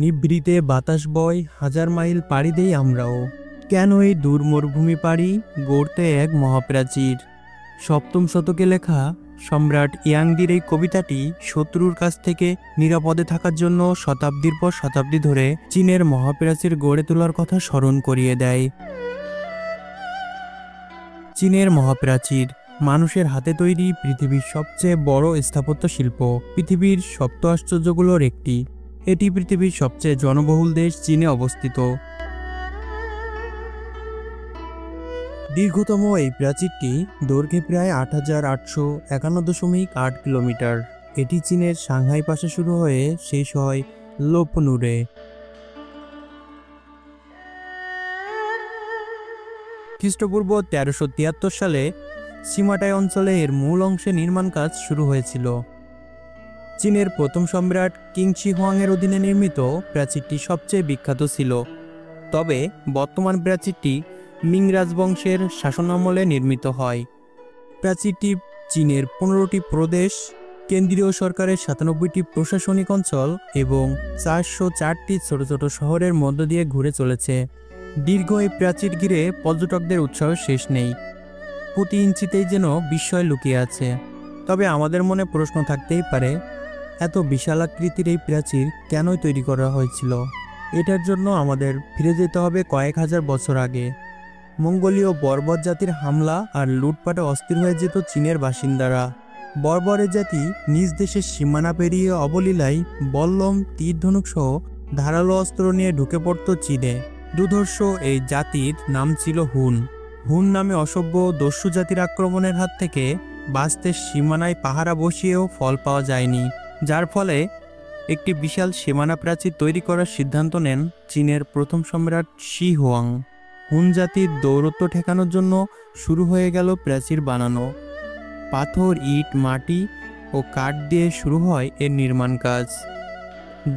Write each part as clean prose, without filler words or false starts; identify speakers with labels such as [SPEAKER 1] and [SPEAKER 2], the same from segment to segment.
[SPEAKER 1] নিভৃতে বাতাস বয় হাজার মাইল পাড়ি দেই আমরাও। কেন এই দূর মরুভূমি পাড়ি গড়তে এক মহাপ্রাচীর? সপ্তম শতকে লেখা সম্রাট ইয়াংদির এই কবিতাটি শত্রুর কাছ থেকে নিরাপদে থাকার জন্য শতাব্দীর পর শতাব্দী ধরে চীনের মহাপ্রাচীর গড়ে তোলার কথা স্মরণ করিয়ে দেয়। চীনের মহাপ্রাচীর মানুষের হাতে তৈরি পৃথিবীর সবচেয়ে বড় স্থাপত্য শিল্প, পৃথিবীর সপ্ত আশ্চর্যগুলোর একটি। এটি পৃথিবীর সবচেয়ে জনবহুল দেশ চীনে অবস্থিত। দীর্ঘতম এই প্রাচীরটি দৈর্ঘ্যে প্রায় ৮,৮৫১.৮ কিলোমিটার। এটি চীনের সাংহাই পাশে শুরু হয়ে শেষ হয় লোপনুরে। খ্রিস্টপূর্ব ১৩৭৩ সালে সীমাটাই অঞ্চলে এর মূল অংশে নির্মাণ কাজ শুরু হয়েছিল। চীনের প্রথম সম্রাট কিং শি হুয়াংয়ের অধীনে নির্মিত প্রাচীরটি সবচেয়ে বিখ্যাত ছিল। তবে বর্তমান প্রাচীরটি মিং রাজবংশের শাসনামলে নির্মিত হয়। প্রাচীরটি চীনের ১৫টি প্রদেশ, কেন্দ্রীয় সরকারের ৯৭টি প্রশাসনিক অঞ্চল এবং ৪০৪টি ছোট ছোট শহরের মধ্য দিয়ে ঘুরে চলেছে। দীর্ঘ এই প্রাচীর ঘিরে পর্যটকদের উৎসাহ শেষ নেই। প্রতি ইঞ্চিতেই যেন বিস্ময় লুকিয়ে আছে। তবে আমাদের মনে প্রশ্ন থাকতেই পারে, এত বিশাল আকৃতির এই প্রাচীর কেনই তৈরি করা হয়েছিল? এটার জন্য আমাদের ফিরে যেতে হবে কয়েক হাজার বছর আগে। মঙ্গোলীয় বর্বর জাতির হামলা আর লুটপাটে অস্থির হয়ে যেত চীনের বাসিন্দারা। বর্বরের জাতি নিজ দেশের সীমানা পেরিয়ে অবলীলায় বল্লম, তীর, ধনুক সহ ধারালো অস্ত্র নিয়ে ঢুকে পড়ত চীনে। দুর্ধর্ষ এই জাতির নাম ছিল হুন। হুন নামে অসভ্য দস্যু জাতির আক্রমণের হাত থেকে বাঁচতে সীমানায় পাহারা বসিয়েও ফল পাওয়া যায়নি, যার ফলে একটি বিশাল সীমানা প্রাচীর তৈরি করার সিদ্ধান্ত নেন চীনের প্রথম সম্রাট শি হুয়াং। হুন জাতির দৌরত্ব ঠেকানোর জন্য শুরু হয়ে গেল প্রাচীর বানানো। পাথর, ইট, মাটি ও কাঠ দিয়ে শুরু হয় এর নির্মাণ কাজ।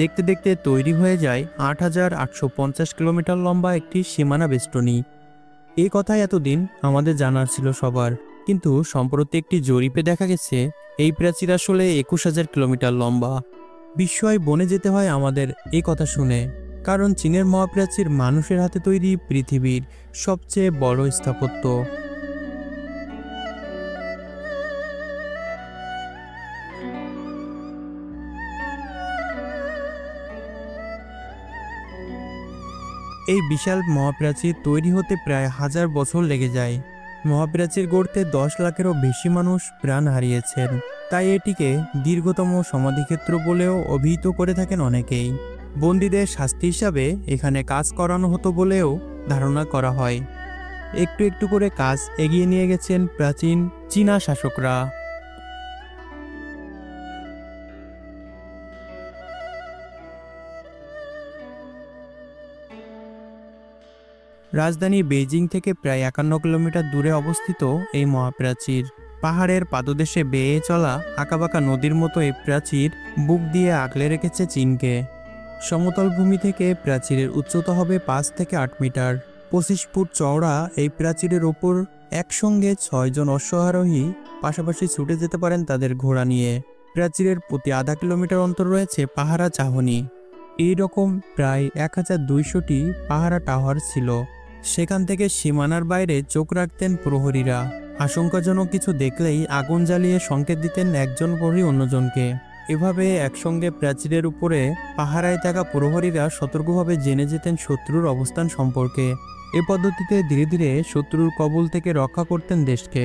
[SPEAKER 1] দেখতে দেখতে তৈরি হয়ে যায় ৮,৮৫০ কিলোমিটার লম্বা একটি সীমানা বেষ্টনী। এই কথাই এতদিন আমাদের জানার ছিল সবার, কিন্তু সম্প্রতি একটি জরিপে দেখা গেছে এই প্রাচীর আসলে ২১,০০০ কিলোমিটার লম্বা। বিস্ময় বনে যেতে হয় আমাদের এই কথা শুনে, কারণ চীনের মহাপ্রাচীর মানুষের হাতে তৈরি পৃথিবীর সবচেয়ে বড় স্থাপত্য। এই বিশাল মহাপ্রাচীর তৈরি হতে প্রায় ১,০০০ বছর লেগে যায়। মহাপ্রাচীর গড়তে ১০ লাখেরও বেশি মানুষ প্রাণ হারিয়েছেন। তাই এটিকে দীর্ঘতম সমাধিক্ষেত্র বলেও অভিহিত করে থাকেন অনেকেই। বন্দীদের শাস্তি হিসাবে এখানে কাজ করানো হতো বলেও ধারণা করা হয়। একটু একটু করে কাজ এগিয়ে নিয়ে গেছেন প্রাচীন চীনা শাসকরা। রাজধানী বেইজিং থেকে প্রায় ৫১ কিলোমিটার দূরে অবস্থিত এই মহাপ্রাচীর। পাহাড়ের পাদদেশে বেয়ে চলা আঁকাবাঁকা নদীর মতো এই প্রাচীর বুক দিয়ে আগলে রেখেছে চীনকে। সমতল ভূমি থেকে প্রাচীরের উচ্চতা হবে ৫ থেকে ৮ মিটার। ২৫ ফুট চওড়া এই প্রাচীরের ওপর একসঙ্গে ৬ জন অশ্বারোহী পাশাপাশি ছুটে যেতে পারেন তাদের ঘোড়া নিয়ে। প্রাচীরের প্রতি আধা কিলোমিটার অন্তর রয়েছে পাহারা চাহনি। এইরকম প্রায় ১,২০০টি পাহারা টাওয়ার ছিল। সেখান থেকে সীমানার বাইরে চোখ রাখতেন প্রহরীরা। আশঙ্কাজনক কিছু দেখলেই আগুন জ্বালিয়ে সংকেত দিতেন একজন প্রহরী অন্যজনকে। এভাবে একসঙ্গে প্রাচীরের উপরে পাহারায় থাকা প্রহরীরা সতর্কভাবে জেনে যেতেন শত্রুর অবস্থান সম্পর্কে। এ পদ্ধতিতে ধীরে ধীরে শত্রুর কবল থেকে রক্ষা করতেন দেশকে।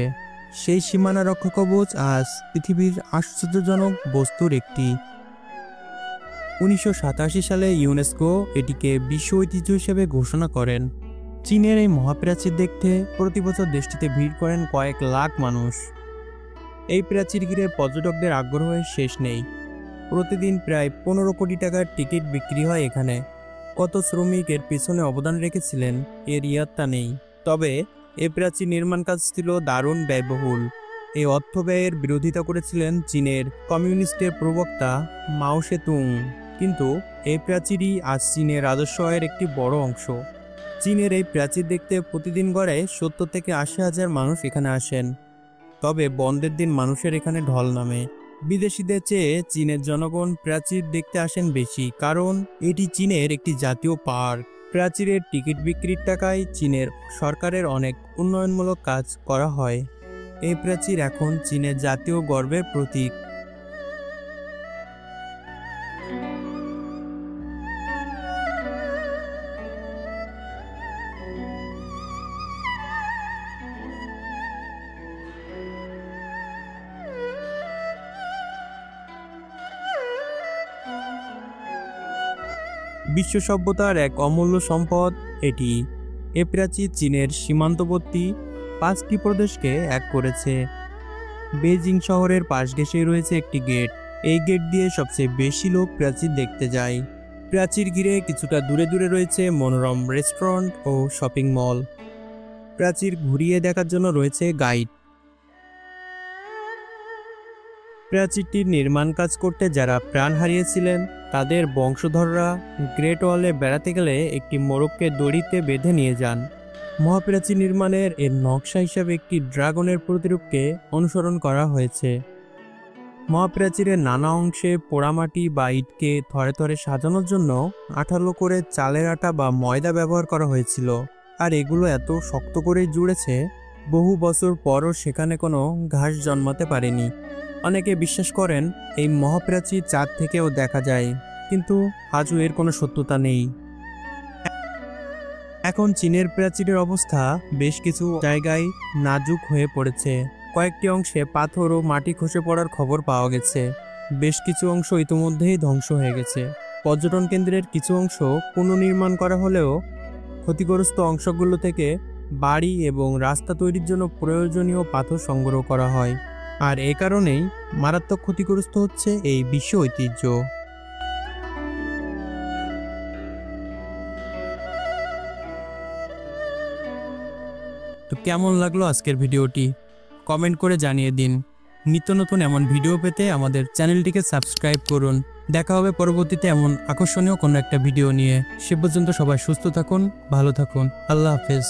[SPEAKER 1] সেই সীমানা রক্ষা কবচ আজ পৃথিবীর আশ্চর্যজনক বস্তুর একটি। ১৯৮৭ সালে ইউনেস্কো এটিকে বিশ্ব ঐতিহ্য হিসেবে ঘোষণা করেন। চীনের এই মহাপ্রাচীর দেখতে প্রতি বছর দেশটিতে ভিড় করেন কয়েক লাখ মানুষ। এই প্রাচীর ঘিরে পর্যটকদের আগ্রহের শেষ নেই। প্রতিদিন প্রায় ১৫ কোটি টাকার টিকিট বিক্রি হয় এখানে। কত শ্রমিক এর পিছনে অবদান রেখেছিলেন এর ইয়াত্তা নেই। তবে এই প্রাচীর নির্মাণ কাজ ছিল দারুণ ব্যয়বহুল। এই অর্থ ব্যয়ের বিরোধিতা করেছিলেন চীনের কমিউনিস্টের প্রবক্তা মাও সেতুং। কিন্তু এই প্রাচীরই আজ চীনের রাজস্ব আয়ের একটি বড় অংশ। চীনের এই প্রাচীর দেখতে প্রতিদিন গড়ে ৭০ থেকে ৮০ হাজার মানুষ এখানে আসেন। তবে বন্ধের দিন মানুষের এখানে ঢল নামে। বিদেশিদের চেয়ে চীনের জনগণ প্রাচীর দেখতে আসেন বেশি, কারণ এটি চীনের একটি জাতীয় পার্ক। প্রাচীরের টিকিট বিক্রির টাকায় চীনের সরকারের অনেক উন্নয়নমূলক কাজ করা হয়। এই প্রাচীর এখন চীনের জাতীয় গর্বের প্রতীক। বিশ্ব সভ্যতার এক অমূল্য সম্পদ এটি। এ প্রাচীর চীনের সীমান্তবর্তী 5টি প্রদেশকে এক করেছে। বেজিং শহরের পাশ ঘেঁষে রয়েছে একটি গেট। এই গেট দিয়ে সবচেয়ে বেশি লোক প্রাচীর দেখতে যায়। প্রাচীর ঘিরে কিছুটা দূরে দূরে রয়েছে মনোরম রেস্টুরেন্ট ও শপিং মল। প্রাচীর ঘুরিয়ে দেখার জন্য রয়েছে গাইড। প্রাচীরটির নির্মাণ কাজ করতে যারা প্রাণ হারিয়েছিলেন তাদের বংশধররা গ্রেট ওয়ালে বেড়াতে গেলে একটি মোরগকে দড়িতে বেঁধে নিয়ে যান। মহাপ্রাচীর নির্মাণের এর নকশা হিসাবে একটি ড্রাগনের প্রতিরূপকে অনুসরণ করা হয়েছে। মহাপ্রাচীরের নানা অংশে পোড়ামাটি বা ইটকে থরে থরে সাজানোর জন্য আঠালো করে চালের আটা বা ময়দা ব্যবহার করা হয়েছিল। আর এগুলো এত শক্ত করেই জুড়েছে, বহু বছর পরও সেখানে কোনো ঘাস জন্মাতে পারেনি। অনেকে বিশ্বাস করেন এই মহাপ্রাচীর চাঁদ থেকেও দেখা যায়, কিন্তু আজও এর কোনো সত্যতা নেই। এখন চীনের প্রাচীরের অবস্থা বেশ কিছু জায়গায় নাজুক হয়ে পড়েছে। কয়েকটি অংশে পাথর ও মাটি খসে পড়ার খবর পাওয়া গেছে। বেশ কিছু অংশ ইতিমধ্যেই ধ্বংস হয়ে গেছে। পর্যটন কেন্দ্রের কিছু অংশ পুনর্নির্মাণ করা হলেও ক্ষতিগ্রস্ত অংশগুলো থেকে বাড়ি এবং রাস্তা তৈরির জন্য প্রয়োজনীয় পাথর সংগ্রহ করা হয়। আর এ কারণেই মারাত্মক ক্ষতিগ্রস্ত হচ্ছে এই বিশ্ব ঐতিহ্য। তো কেমন লাগলো আজকের ভিডিওটি? কমেন্ট করে জানিয়ে দিন। নিত্য নতুন এমন ভিডিও পেতে আমাদের চ্যানেলটিকে সাবস্ক্রাইব করুন। দেখা হবে পরবর্তীতে এমন আকর্ষণীয় কোনো একটা ভিডিও নিয়ে। সে পর্যন্ত সবাই সুস্থ থাকুন, ভালো থাকুন। আল্লাহ হাফেজ।